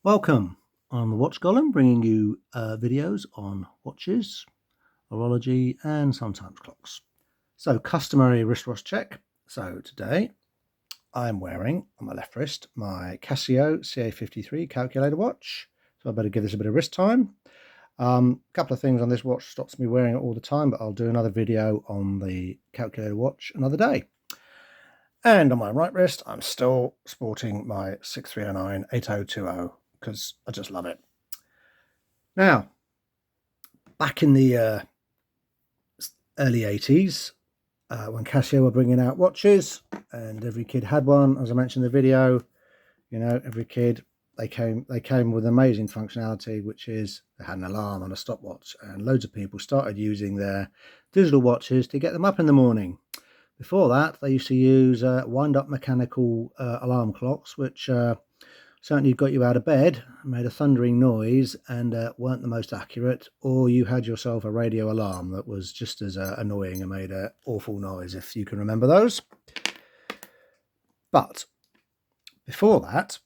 Welcome. I'm the Watch Golem, bringing you videos on watches, horology, and sometimes clocks. So, customary wristwatch check. So today I'm wearing on my left wrist my Casio CA53 calculator watch. So I better give this a bit of wrist time. A couple of things on this watch stops me wearing it all the time, but I'll do another video on the calculator watch another day. And on my right wrist, I'm still sporting my 6309-8020 because I just love it. Now, back in the early 80s, when Casio were bringing out watches, and every kid had one, as I mentioned in the video, you know, every kid, they came with amazing functionality, which is they had an alarm and a stopwatch, and loads of people started using their digital watches to get them up in the morning. Before that, they used to use wind-up mechanical alarm clocks, which certainly got you out of bed, made a thundering noise, and weren't the most accurate, or you had yourself a radio alarm that was just as annoying and made an awful noise, if you can remember those. But before that,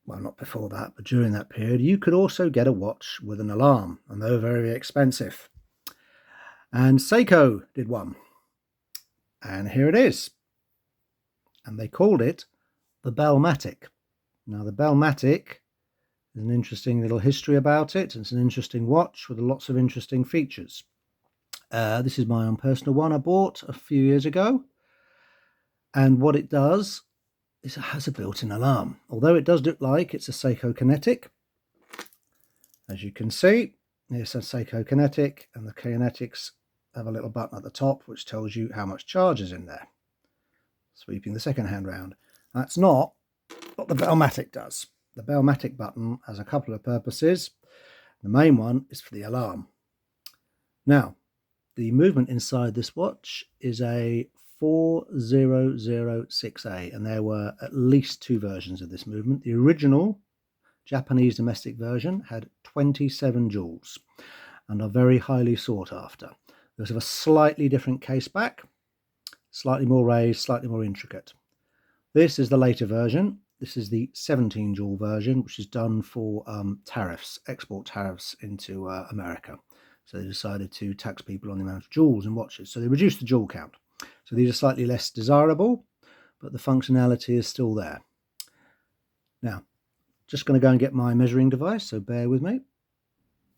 well, not before that, but during that period, you could also get a watch with an alarm, and they were very, very expensive. And Seiko did one. And here it is. And they called it the Bell-Matic. Now, the Bell-Matic is an interesting little history about it. It's an interesting watch with lots of interesting features. This is my own personal one I bought a few years ago. And what it does is it has a built-in alarm. Although it does look like it's a Seiko Kinetic. As you can see, it's a Seiko Kinetic, and the Kinetics have a little button at the top which tells you how much charge is in there. Sweeping the second hand round. That's not what the Bell-Matic does. The Bell-Matic button has a couple of purposes. The main one is for the alarm. Now, the movement inside this watch is a 4006A, and there were at least two versions of this movement. The original Japanese domestic version had 27 jewels and are very highly sought after. They have a slightly different case back, slightly more raised, slightly more intricate. This is the later version. This is the 17 jewel version, which is done for tariffs, export tariffs into America. So they decided to tax people on the amount of jewels in watches. So they reduced the jewel count. So these are slightly less desirable, but the functionality is still there. Now, just going to go and get my measuring device, so bear with me.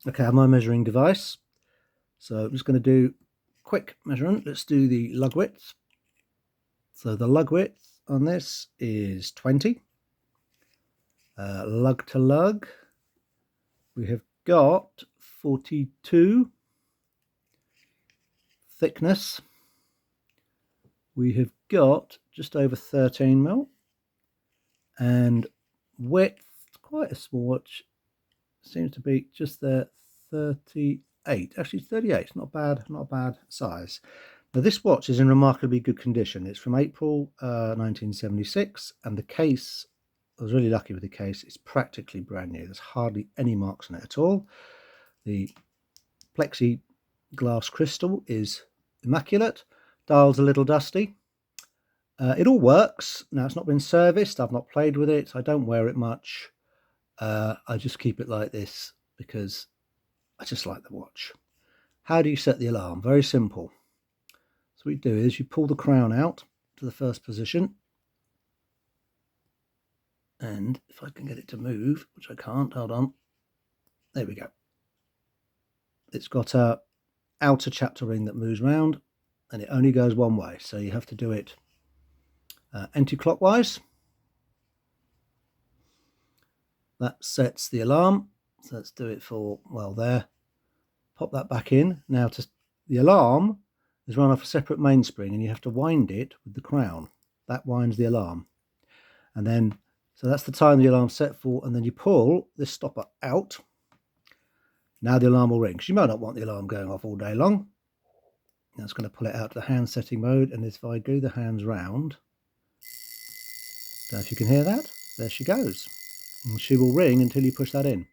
Okay, I have my measuring device. So I'm just going to do quick measurement. Let's do the lug width. So the lug width on this is 20. Lug to lug, we have got 42. Thickness, we have got just over 13 mil. And width, quite a small watch, seems to be just there, 38. Actually 38, not bad size. Now this watch is in remarkably good condition. It's from April 1976, and the case, I was really lucky with the case, it's practically brand new. There's hardly any marks on it at all. The plexiglass crystal is immaculate. Dial's a little dusty. It all works. Now, it's not been serviced. I've not played with it. I don't wear it much. I just keep it like this because I just like the watch. How do you set the alarm? Very simple. So what you do is you pull the crown out to the first position. And if I can get it to move, which I can't, hold on. There we go. It's got a outer chapter ring that moves round, and it only goes one way. So you have to do it anti-clockwise. That sets the alarm. So let's do it for, well, there. Pop that back in. Now, the alarm is run off a separate mainspring, and you have to wind it with the crown. That winds the alarm. And then, so that's the time the alarm's set for, and then you pull this stopper out. Now the alarm will ring, because you might not want the alarm going off all day long. Now it's going to pull it out to the hand setting mode, and if I do the hands round, don't know if you can hear that, there she goes. And she will ring until you push that in.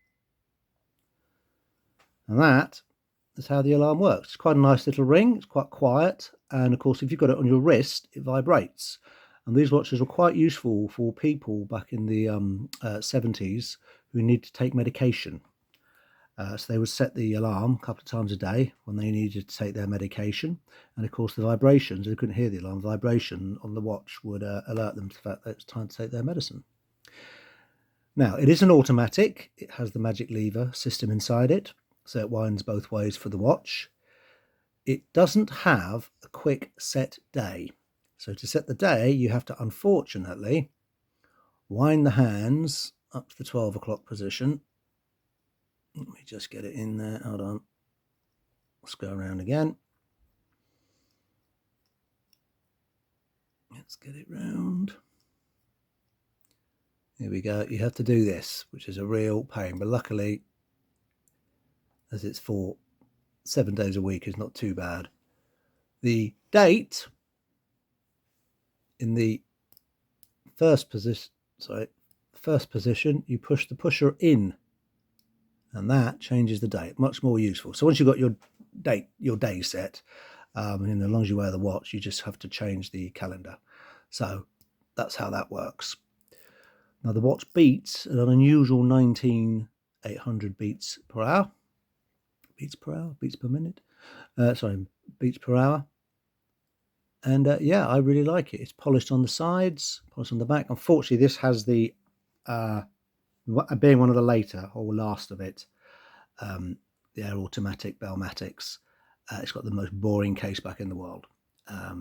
And that is how the alarm works. It's quite a nice little ring, it's quite quiet, and of course if you've got it on your wrist, it vibrates. And these watches were quite useful for people back in the 70s who need to take medication. So they would set the alarm a couple of times a day when they needed to take their medication. And of course, the vibrations, they couldn't hear the alarm, vibration on the watch would alert them to the fact that it's time to take their medicine. Now, it is an automatic. It has the magic lever system inside it, so it winds both ways for the watch. It doesn't have a quick set day. So to set the day, you have to, unfortunately, wind the hands up to the 12 o'clock position. Let me just get it in there. Hold on. Let's go around again. Let's get it round. Here we go. You have to do this, which is a real pain. But luckily, as it's for 7 days a week, is not too bad. The date in the first position, you push the pusher in, and that changes the date. Much more useful. So once you've got your day set, and as long as you wear the watch, you just have to change the calendar. So that's how that works. Now the watch beats at an unusual 19,800 beats per hour. Beats per hour? Beats per minute? Beats per hour. And yeah, I really like it. It's polished on the sides, polished on the back. Unfortunately, this has the, being one of the later or last of it, the Air Automatic Bellmatics, it's got the most boring case back in the world.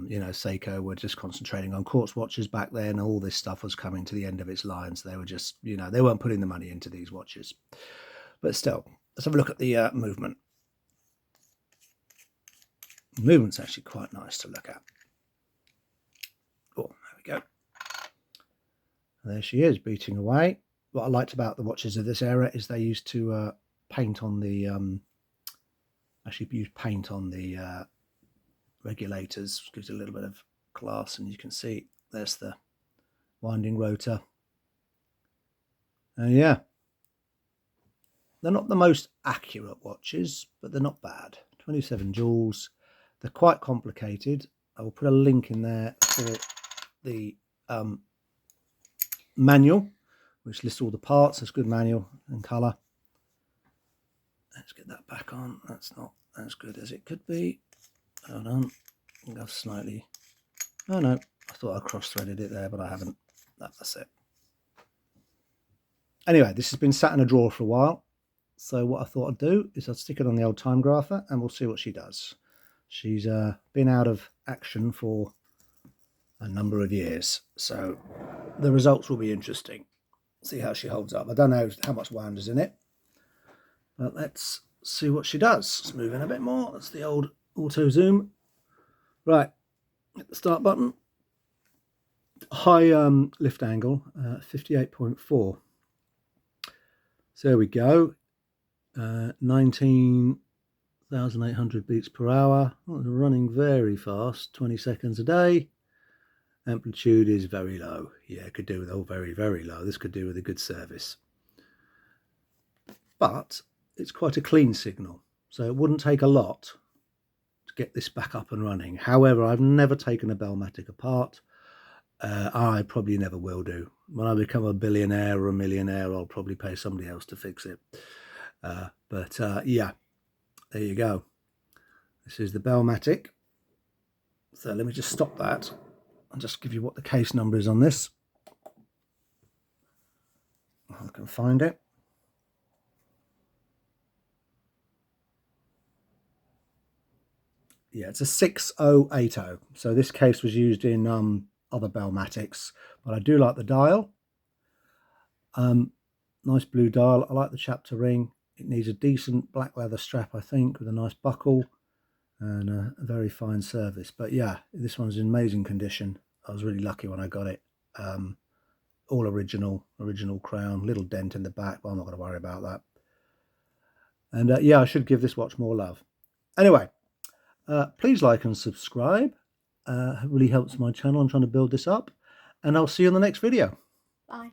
You know, Seiko were just concentrating on quartz watches back then. All this stuff was coming to the end of its line. So they were just, you know, they weren't putting the money into these watches. But still, let's have a look at the movement. The movement's actually quite nice to look at. Oh, there we go. And there she is, beating away. What I liked about the watches of this era is they used to paint on the, actually use paint on the regulators. Gives it a little bit of class, and you can see there's the winding rotor. And yeah, they're not the most accurate watches, but they're not bad. 27 joules. They're quite complicated. I will put a link in there for the manual, which lists all the parts. It's a good manual in colour. Let's get that back on. That's not as good as it could be. Hold on. Go slightly. Oh no, I thought I cross-threaded it there, but I haven't. That's it. Anyway, this has been sat in a drawer for a while. So what I thought I'd do is I'd stick it on the old TimeGrapher and we'll see what she does. She's been out of action for a number of years, so the results will be interesting. See how she holds up. I don't know how much wound is in it, but let's see what she does. Let's move in a bit more. That's the old auto zoom. Right, hit the start button. High lift angle, 58.4. So there we go. 19,800 beats per hour. Oh, running very fast, 20 seconds a day. Amplitude is very low. Yeah, it could do with, oh, very, very low. This could do with a good service. But it's quite a clean signal, so it wouldn't take a lot to get this back up and running. However, I've never taken a Bellmatic apart. I probably never will do. When I become a billionaire or a millionaire, I'll probably pay somebody else to fix it. But yeah, there you go. This is the Bellmatic. So let me just stop that and just give you what the case number is on this. I can find it. Yeah, it's a 6080. So this case was used in other Bellmatics, but I do like the dial. Nice blue dial. I like the chapter ring. It needs a decent black leather strap, I think, with a nice buckle and a very fine service. But yeah, this one's in amazing condition. I was really lucky when I got it. All original crown, little dent in the back, but I'm not going to worry about that. And yeah, I should give this watch more love. Anyway, please like and subscribe. It really helps my channel. I'm trying to build this up, and I'll see you in the next video. Bye.